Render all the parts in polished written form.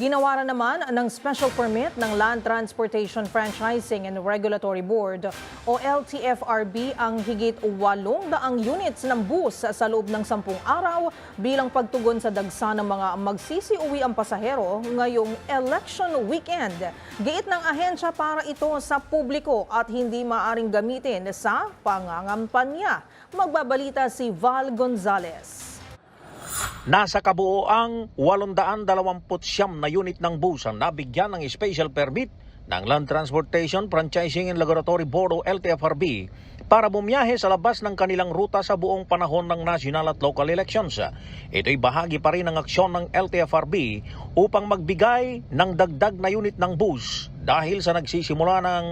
Ginawaran naman ng special permit ng Land Transportation Franchising and Regulatory Board o LTFRB ang higit 800 units ng bus sa loob ng 10 araw bilang pagtugon sa dagsa ng mga magsisiuwi ang pasahero ngayong election weekend. Giit ng ahensya para ito sa publiko at hindi maaring gamitin sa pangangampanya. Magbabalita si Val Gonzalez. Nasa kabuoang 829 na unit ng bus ang nabigyan ng special permit ng Land Transportation Franchising and Regulatory Board o LTFRB para bumiyahe sa labas ng kanilang ruta sa buong panahon ng national at local elections. Ito'y bahagi pa rin ng aksyon ng LTFRB upang magbigay ng dagdag na unit ng bus dahil sa nagsisimula ng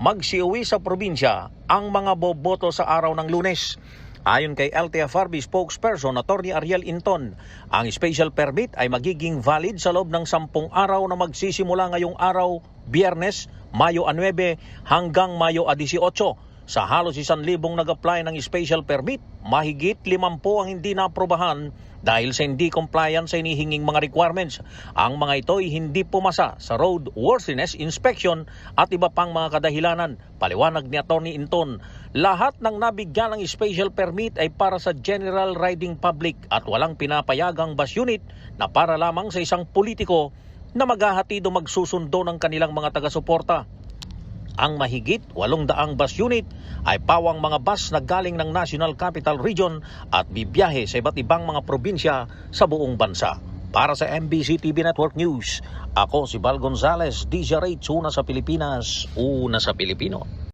magsiuwi sa probinsya ang mga boboto sa araw ng Lunes. Ayon kay LTFRB spokesperson Atty. Ariel Inton, ang special permit ay magiging valid sa loob ng 10 araw na magsisimula ngayong araw, Biyernes, Mayo 9 hanggang Mayo 18. Sa halos 1,000 nag-apply ng special permit, mahigit 50 ang hindi naprobahan dahil sa hindi compliance sa inihinging mga requirements. Ang mga ito ay hindi pumasa sa road worthiness inspection at iba pang mga kadahilanan. Paliwanag ni Atty. Inton, lahat ng nabigyan ng special permit ay para sa general riding public at walang pinapayagang bus unit na para lamang sa isang politiko na maghahatido magsusundo ng kanilang mga taga-suporta. Ang mahigit 800 bus unit ay pawang mga bus na galing ng National Capital Region at bibiyahe sa iba't ibang mga probinsya sa buong bansa. Para sa MBC TV Network News, ako si Val Gonzalez, DZRH, una sa Pilipinas, una sa Pilipino.